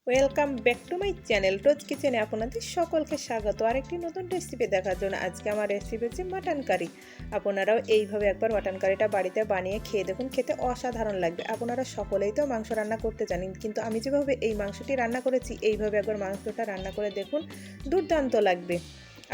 Welcome back to my channel Rose কিচেনে আপনাদের সকলকে স্বাগত আরেকটি নতুন রেসিপি দেখার জন্য। আজকে আমার রেসিপি হচ্ছে মাটন কারি। আপনারাও এইভাবে একবার মাটন কারিটা বাড়িতে বানিয়ে খেয়ে দেখুন, খেতে অসাধারণ লাগবে। আপনারা সকলেই তো মাংস রান্না করতে জানেন, কিন্তু আমি যেভাবে এই মাংসটি রান্না করেছি এইভাবে একবার মাংসটা রান্না করে দেখুন, দুর্দান্ত লাগবে।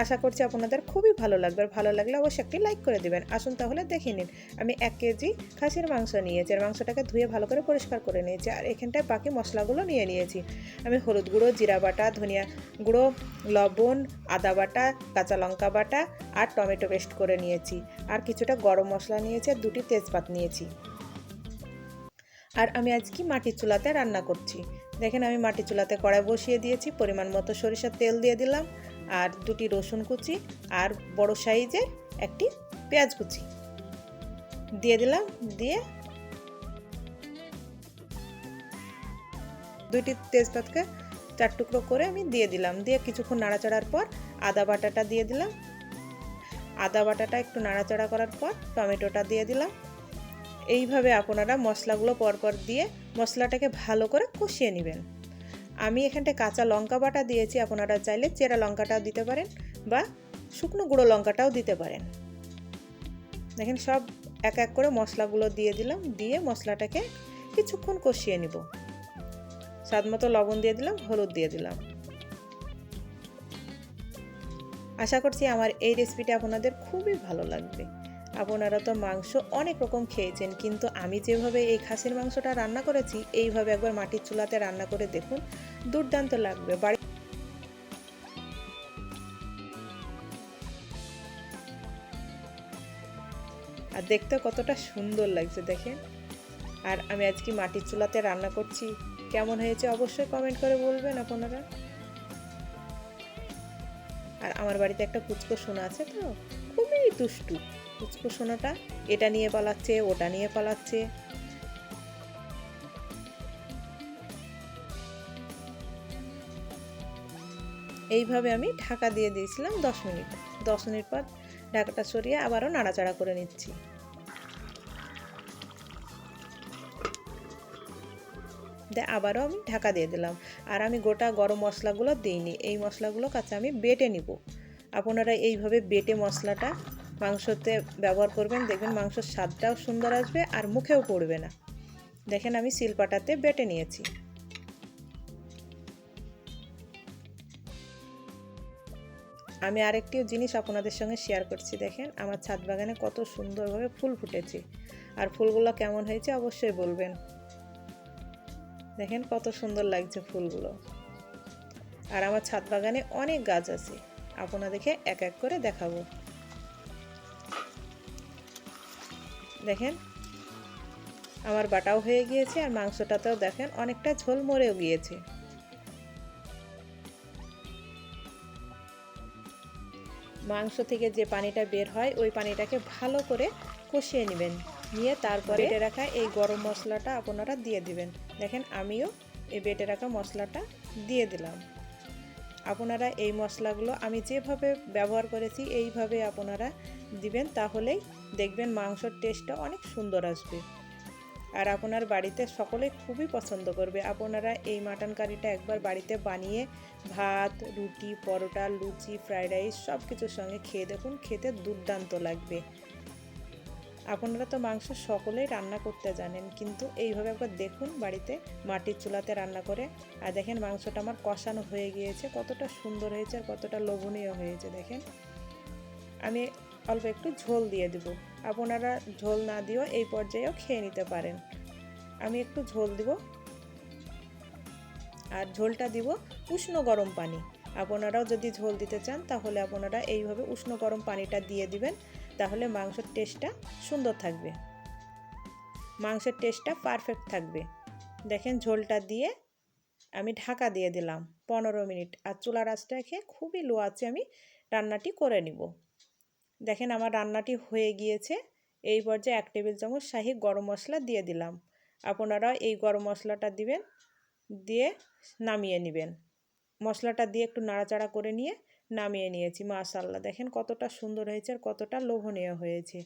আশা করছি আপনাদের খুবই ভালো লাগবে, আর ভালো লাগলে অবশ্যই একটি লাইক করে দেবেন। আসুন তাহলে দেখে নিন। আমি 1 কেজি খাসির মাংস নিয়েছি, আর মাংসটাকে ধুয়ে ভালো করে পরিষ্কার করে নিয়েছি, আর এখানটায় বাকি মশলাগুলো নিয়ে নিয়েছি। আমি হলুদ গুঁড়ো, জিরা বাটা, ধনিয়া গুঁড়ো, লবণ, আদা বাটা, কাঁচা লঙ্কা বাটা আর টমেটো পেস্ট করে নিয়েছি। আর কিছুটা গরম মশলা নিয়েছি, আর 2টি তেজপাত নিয়েছি। আর আমি আজকে মাটির চুলাতে রান্না করছি। দেখেন, আমি মাটির চুলাতে কড়াই বসিয়ে দিয়েছি, পরিমাণ মতো সরিষার তেল দিয়ে দিলাম, আর 2টি রসুন কুচি আর বড় সাইজের একটি পেঁয়াজ কুচি দিয়ে দিলাম। দিয়ে 2টি তেজপাতকে 4 টুকরো করে আমি দিয়ে দিলাম। দিয়ে কিছুক্ষণ নাড়াচাড়ার পর আদা বাটাটা দিয়ে দিলাম। আদা বাটাটা একটু নাড়াচাড়া করার পর টমেটোটা দিয়ে দিলাম। এইভাবে আপনারা মশলাগুলো পরপর দিয়ে মশলাটাকে ভালো করে কষিয়ে নেবেন। আমি এখানটায় কাঁচা লঙ্কা বাটা দিয়েছি, আপনারা চাইলে চেরা লঙ্কাটাও দিতে পারেন বা শুকনো গুঁড়ো লঙ্কাটাও দিতে পারেন। দেখেন, সব এক এক করে মশলাগুলো দিয়ে দিলাম। দিয়ে মশলাটাকে কিছুক্ষণ কষিয়ে নিব। স্বাদ মতো লবণ দিয়ে দিলাম, হলুদ দিয়ে দিলাম। আশা করছি আমার এই রেসিপিটা আপনাদের খুবই ভালো লাগবে। আপনারা তো মাংস অনেক রকম খেয়েছেন, কিন্তু আমি যেভাবে এই খাসির মাংসটা রান্না করেছি এইভাবে একবার মাটির চুলাতে রান্না করে দেখুন, দুর্দান্ত লাগবে। আর দেখতে কতটা সুন্দর লাগছে দেখেন। আর আমি আজকে মাটির চুলাতে রান্না করছি, কেমন হয়েছে অবশ্যই কমেন্ট করে বলবেন আপনারা। আর আমার বাড়িতে একটা পুচকো সোনা আছে, তো খুবই দুষ্টু পুচকো সোনাটা, এটা নিয়ে পালাচ্ছে, ওটা নিয়ে পালাচ্ছে। এইভাবে আমি ঢাকা দিয়ে দিয়েছিলাম 10 মিনিট। 10 মিনিট পর ঢাকাটা সরিয়ে আবারও নাড়াচাড়া করে নিচ্ছি। আবারও আমি ঢাকা দিয়ে দিলাম। আর আমি গোটা গরম মশলাগুলো দিইনি, এই মশলাগুলো কাছে আমি বেটে নিব। আপনারা এইভাবে বেটে মশলাটা মাংসতে ব্যবহার করবেন, দেখবেন মাংসের স্বাদটাও সুন্দর আসবে আর মুখেও পড়বে না। দেখেন, আমি শিলপাটাতে বেটে নিয়েছি। আমি আরেকটি জিনিস আপনাদের সঙ্গে শেয়ার করছি। দেখেন, আমার ছাদ বাগানে কত সুন্দরভাবে ফুল ফুটেছে, আর ফুলগুলো কেমন হয়েছে অবশ্যই বলবেন। দেখেন কত সুন্দর লাগছে ফুলগুলো। আর আমার ছাদ বাগানে অনেক গাছ আছে, আপনাদেরকে এক এক করে দেখাবো। দেখেন, আমার বাটাও হয়ে গিয়েছে, আর মাংসটাতেও দেখেন অনেকটা ঝোল মরেও গিয়েছে। মাংস থেকে যে পানিটা বের হয় ওই পানিটাকে ভালো করে কষিয়ে নেবেন। নিয়ে তারপরে বেটে রাখা এই গরম মশলাটা আপনারা দিয়ে দিবেন। দেখেন, আমিও এই বেটে রাখা মশলাটা দিয়ে দিলাম। আপনারা এই মশলাগুলো আমি যেভাবে ব্যবহার করেছি এইভাবে আপনারা দিবেন, তাহলেই দেখবেন মাংসের টেস্টটা অনেক সুন্দর আসবে। আর আপনার বাড়িতে সকলে খুবই পছন্দ করবে। আপনারা এই মাটন কারিটা একবার বাড়িতে বানিয়ে ভাত, রুটি, পরোটা, লুচি, ফ্রাইড রাইস সব কিছুর সঙ্গে খেয়ে দেখুন, খেতে দুর্দান্ত লাগবে। আপনারা তো মাংস সকলেই রান্না করতে জানেন, কিন্তু এইভাবে একবার দেখুন বাড়িতে মাটির চুলাতে রান্না করে। আর দেখেন, মাংসটা আমার কষানো হয়ে গিয়েছে, কতটা সুন্দর হয়েছে আর কতটা লোভনীয় হয়েছে। দেখেন, আমি অল্প একটু ঝোল দিয়ে দেব। আপনারা ঝোল না দিয়েও এই পর্যায়েও খেয়ে নিতে পারেন। আমি একটু ঝোল দিব, আর ঝোলটা দিব উষ্ণ গরম পানি। আপনারাও যদি ঝোল দিতে চান তাহলে আপনারা এইভাবে উষ্ণ গরম পানিটা দিয়ে দিবেন, তাহলে মাংসের টেস্টটা সুন্দর থাকবে, মাংসের টেস্টটা পারফেক্ট থাকবে। দেখেন, ঝোলটা দিয়ে আমি ঢাকা দিয়ে দিলাম 15 মিনিট, আর চুলার আঁচটা রেখে খুবই লো আছে আমি রান্নাটি করে নিব। দেখেন, আমার রান্নাটি হয়ে গিয়েছে। এই পর্যায়ে 1 টেবিল চামচ শাহি গরম মশলা দিয়ে দিলাম। আপনারা এই গরম মশলাটা দিবেন, দিয়ে নামিয়ে নেবেন। মশলাটা দিয়ে একটু নাড়াচাড়া করে নিয়ে নামিয়ে নিয়েছি। মাশাআল্লাহ, দেখেন কতটা সুন্দর হয়েছে আর কতটা লোভনীয় হয়েছে।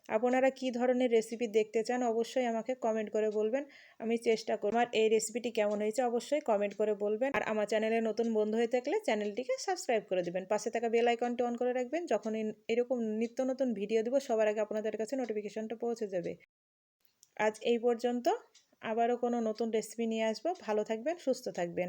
আপনারা কি ধরনের রেসিপি দেখতে চান অবশ্যই আমাকে কমেন্ট করে বলবেন। আমি চেষ্টা করব। আর এই রেসিপিটি কেমন হয়েছে অবশ্যই কমেন্ট করে বলবেন। আর আমার চ্যানেলে নতুন বন্ধু হয়ে থাকলে চ্যানেলটিকে সাবস্ক্রাইব করে দিবেন। পাশে থাকা বেল আইকনটি অন করে রাখবেন। যখন এরকম নিত্য নতুন ভিডিও দিব সবার আগে আপনাদের কাছে নোটিফিকেশনটা পৌঁছে যাবে। আজ এই পর্যন্ত। আবারও কোনো নতুন রেসিপি নিয়ে আসবো। ভালো থাকবেন, সুস্থ থাকবেন।